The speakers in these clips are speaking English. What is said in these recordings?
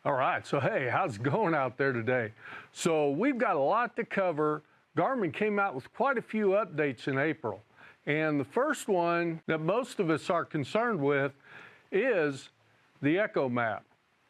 All right, so hey, how's it going out there today? So we've got a lot to cover. Garmin came out with quite a few updates in April. And the first one that most of us are concerned with is the ECHOMAP.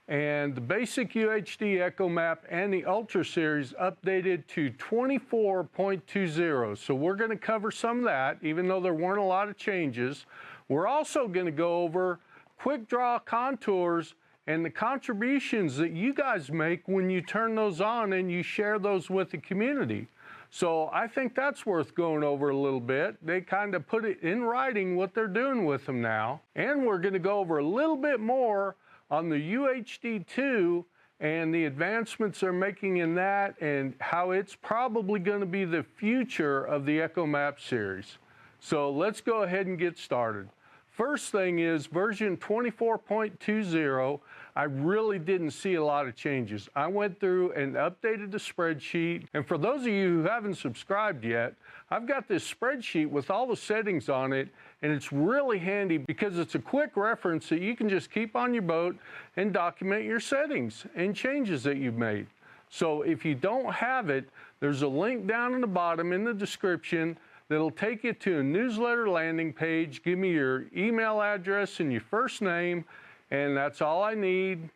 And the basic UHD ECHOMAP and the Ultra Series updated to 24.20. So we're going to cover some of that, even though there weren't a lot of changes. We're also going to go over quick draw contours and the contributions that you guys make when you turn those on and you share those with the community. So I think that's worth going over a little bit. They kind of put it in writing what they're doing with them now. And we're going to go over a little bit more on the UHD2 and the advancements they're making in that and how it's probably going to be the future of the ECHOMAP series. So let's go ahead and get started. First thing is version 24.20. I really didn't see a lot of changes. I went through and updated the spreadsheet. And for those of you who haven't subscribed yet, I've got this spreadsheet with all the settings on it. And it's really handy because it's a quick reference that you can just keep on your boat and document your settings and changes that you've made. So if you don't have it, there's a link down in the bottom in the description that'll take you to a newsletter landing page. Give me your email address and your first name, and that's all I need.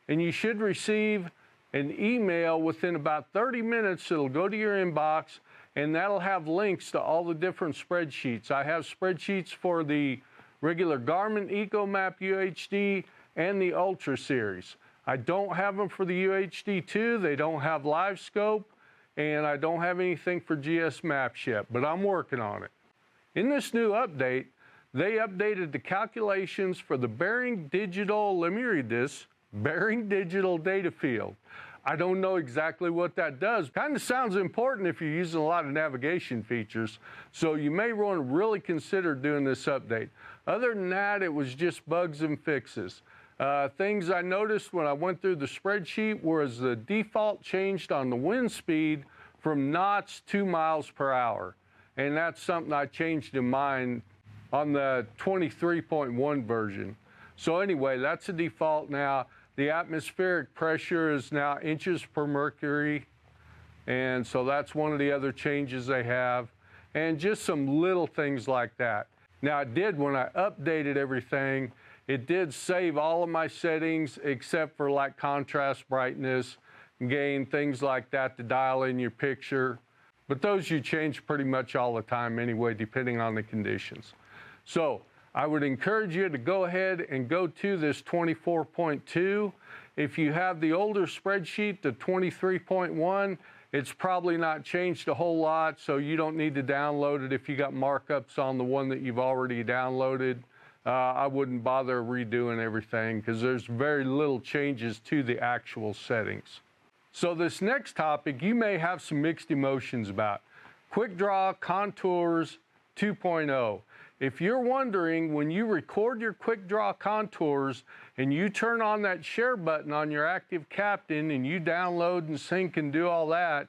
And you should receive an email within about 30 minutes. It'll go to your inbox, and that'll have links to all the different spreadsheets. I have spreadsheets for the regular Garmin ECHOMAP UHD and the Ultra Series. I don't have them for the UHD2. They don't have live scope. And I don't have anything for GSMAP yet, but I'm working on it. In this new update, they updated the calculations for the Bearing Digital, let me read this, Bearing Digital Data Field. I don't know exactly what that does. Kind of sounds important if you're using a lot of navigation features, so you may want to really consider doing this update. Other than that, it was just bugs and fixes. Things I noticed when I went through the spreadsheet was the default changed on the wind speed from knots to miles per hour. And that's something I changed in mine on the 23.1 version. So anyway, that's the default now. The atmospheric pressure is now inches per mercury. And so that's one of the other changes they have. And just some little things like that. Now I did, when I updated everything, it did save all of my settings except for like contrast, brightness, gain, things like that to dial in your picture. But those you change pretty much all the time anyway, depending on the conditions. So I would encourage you to go ahead and go to this 24.2. If you have the older spreadsheet, the 23.1, it's probably not changed a whole lot, so you don't need to download it if you got markups on the one that you've already downloaded. I wouldn't bother redoing everything because there's very little changes to the actual settings. So this next topic, you may have some mixed emotions about. Quick Draw Contours 2.0. If you're wondering, when you record your Quick Draw contours and you turn on that share button on your Active Captain and you download and sync and do all that,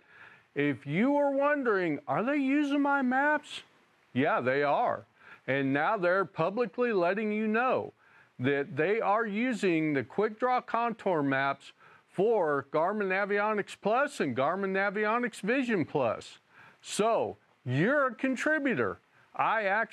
if you are wondering, are they using my maps? Yeah, they are. And now they're publicly letting you know that they are using the Quick Draw contour maps for Garmin Navionics Plus and Garmin Navionics Vision Plus. So you're a contributor. I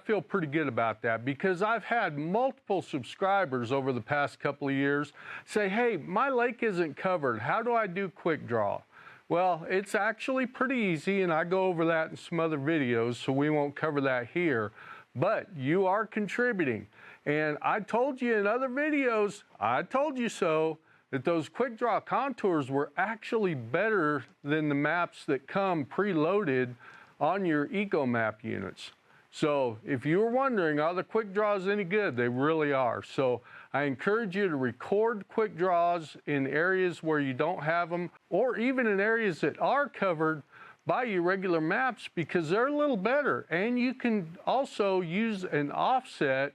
feel pretty good about that because I've had multiple subscribers over the past couple of years say, hey, my lake isn't covered. How do I do Quick Draw? Well, it's actually pretty easy, and I go over that in some other videos, so we won't cover that here. But you are contributing. And I told you in other videos, I told you so, that those Quick Draw contours were actually better than the maps that come preloaded on your ECHOMAP units. So if you were wondering, are the Quick Draws any good? They really are. So I encourage you to record Quick Draws in areas where you don't have them, or even in areas that are covered by your regular maps, because they're a little better. And you can also use an offset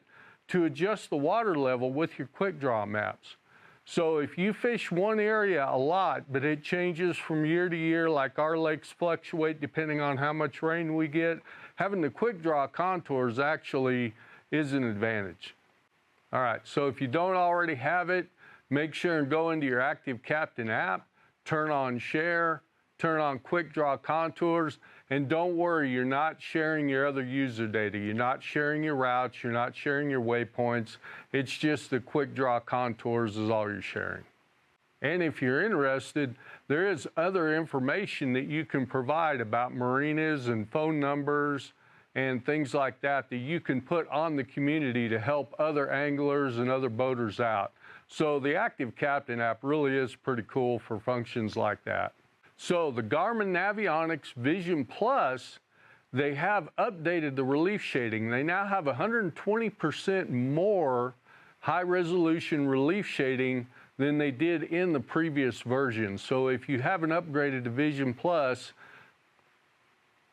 to adjust the water level with your Quick Draw maps. So if you fish one area a lot, but it changes from year to year, like our lakes fluctuate depending on how much rain we get, having the Quick Draw contours actually is an advantage. All right, so if you don't already have it, make sure and go into your Active Captain app, turn on share, turn on quick draw contours, and don't worry, you're not sharing your other user data. You're not sharing your routes, you're not sharing your waypoints. It's just the quick draw contours is all you're sharing. And if you're interested, there is other information that you can provide about marinas and phone numbers and things like that that you can put on the community to help other anglers and other boaters out. So the Active Captain app really is pretty cool for functions like that. So the Garmin Navionics Vision Plus, they have updated the relief shading. They now have 120% more high-resolution relief shading than they did in the previous version. So if you haven't upgraded to Vision Plus,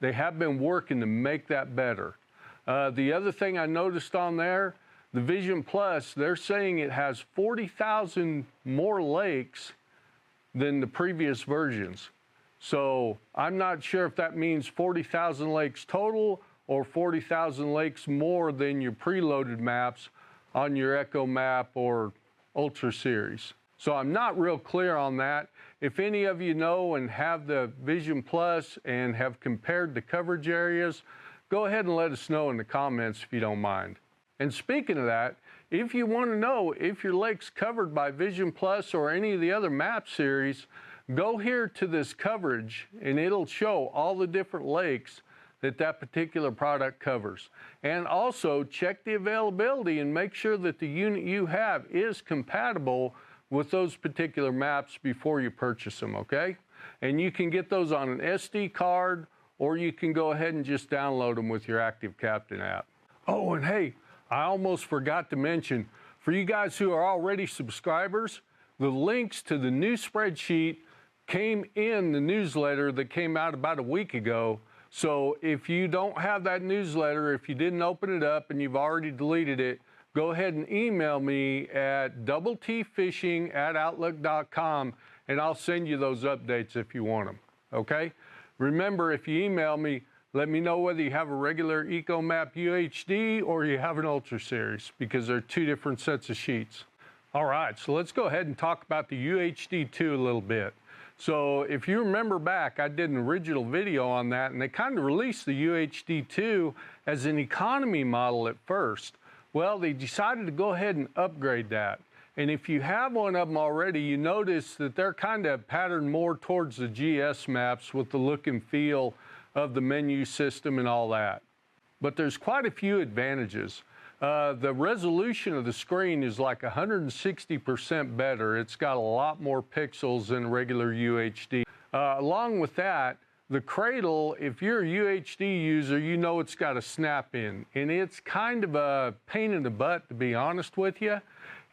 they have been working to make that better. The other thing I noticed on there, the Vision Plus, they're saying it has 40,000 more lakes than the previous versions. So I'm not sure if that means 40,000 lakes total or 40,000 lakes more than your preloaded maps on your ECHOMAP or Ultra Series. So I'm not real clear on that. If any of you know and have the Vision Plus and have compared the coverage areas, go ahead and let us know in the comments if you don't mind. And speaking of that, if you want to know if your lake's covered by Vision Plus or any of the other map series, go here to this coverage and it'll show all the different lakes that particular product covers. And also check the availability and make sure that the unit you have is compatible with those particular maps before you purchase them, okay? And you can get those on an SD card, or you can go ahead and just download them with your Active Captain app. Oh, and hey, I almost forgot to mention, for you guys who are already subscribers, the links to the new spreadsheet came in the newsletter that came out about a week ago. So if you don't have that newsletter, if you didn't open it up and you've already deleted it, go ahead and email me at doubletfishing@outlook.com and I'll send you those updates if you want them, okay? Remember, if you email me, let me know whether you have a regular ECHOMAP UHD or you have an Ultra Series, because they're two different sets of sheets. All right, so let's go ahead and talk about the UHD2 a little bit. So if you remember back, I did an original video on that, and they kind of released the UHD2 as an economy model at first. Well, they decided to go ahead and upgrade that. And if you have one of them already, you notice that they're kind of patterned more towards the GSMAPs with the look and feel of the menu system and all that. But there's quite a few advantages. The resolution of the screen is like 160% better. It's got a lot more pixels than regular UHD. Along with that, the cradle, if you're a UHD user, you know it's got a snap in, and it's kind of a pain in the butt, to be honest with you.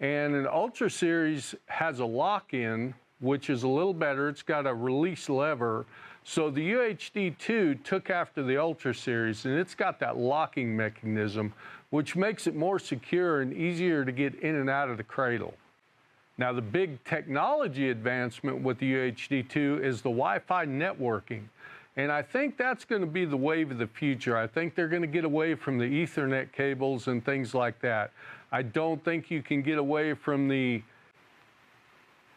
And an Ultra Series has a lock-in, which is a little better. It's got a release lever. So the UHD2 took after the Ultra Series, and it's got that locking mechanism, which makes it more secure and easier to get in and out of the cradle. Now, the big technology advancement with the UHD2 is the Wi-Fi networking. And I think that's going to be the wave of the future. I think they're going to get away from the Ethernet cables and things like that. I don't think you can get away from the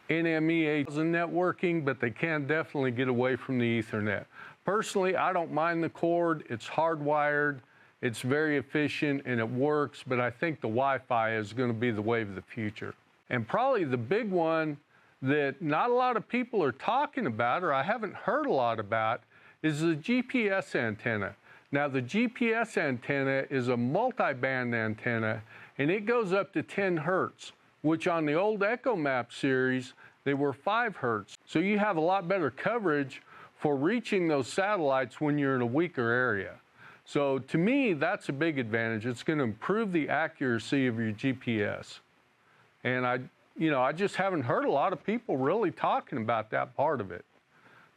NME networking, but they can definitely get away from the Ethernet. Personally, I don't mind the cord. It's hardwired. It's very efficient and it works, but I think the Wi-Fi is going to be the wave of the future. And probably the big one that not a lot of people are talking about, or I haven't heard a lot about, is the GPS antenna. Now, the GPS antenna is a multi-band antenna, and it goes up to 10 hertz, which on the old ECHOMAP series, they were 5 hertz. So you have a lot better coverage for reaching those satellites when you're in a weaker area. So to me, that's a big advantage. It's going to improve the accuracy of your GPS. And I just haven't heard a lot of people really talking about that part of it.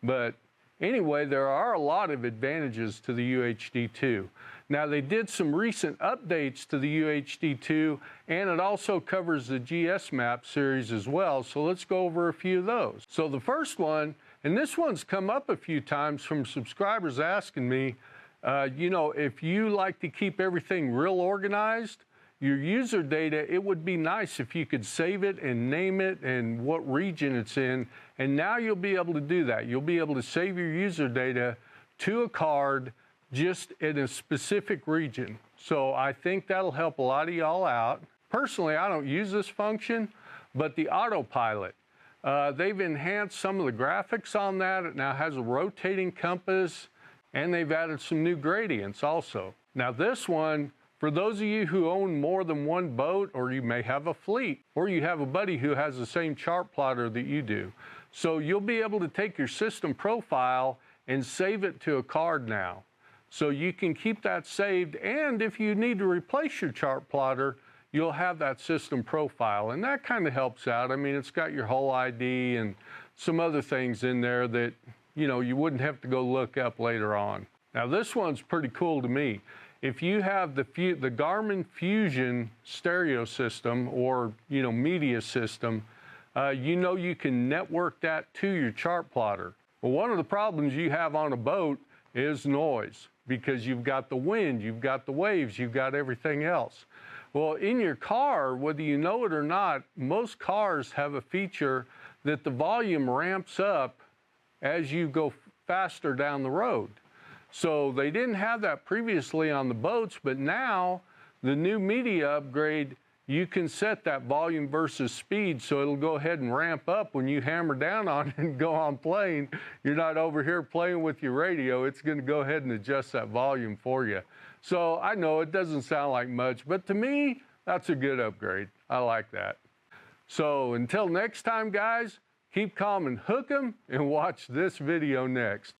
But anyway, there are a lot of advantages to the UHD2. Now, they did some recent updates to the UHD2, and it also covers the GSMAP series as well. So let's go over a few of those. So the first one, and this one's come up a few times from subscribers asking me, if you like to keep everything real organized, your user data, it would be nice if you could save it and name it and what region it's in. And now you'll be able to do that. You'll be able to save your user data to a card just in a specific region. So I think that'll help a lot of y'all out. Personally, I don't use this function, but the autopilot, they've enhanced some of the graphics on that. It now has a rotating compass, and they've added some new gradients also. Now this one, for those of you who own more than one boat, or you may have a fleet, or you have a buddy who has the same chart plotter that you do. So you'll be able to take your system profile and save it to a card now. So you can keep that saved, and if you need to replace your chart plotter, you'll have that system profile, and that kind of helps out. I mean, it's got your whole ID and some other things in there that, you know, you wouldn't have to go look up later on. Now this one's pretty cool to me. If you have the Garmin Fusion stereo system, or, you know, media system, you know you can network that to your chart plotter. Well, one of the problems you have on a boat is noise, because you've got the wind, you've got the waves, you've got everything else. Well, in your car, whether you know it or not, most cars have a feature that the volume ramps up as you go faster down the road. So they didn't have that previously on the boats, but now the new media upgrade, you can set that volume versus speed, so it'll go ahead and ramp up when you hammer down on it and go on playing. You're not over here playing with your radio. It's going to go ahead and adjust that volume for you. So I know it doesn't sound like much, but to me, that's a good upgrade. I like that. So until next time, guys, keep calm and hook 'em, and watch this video next.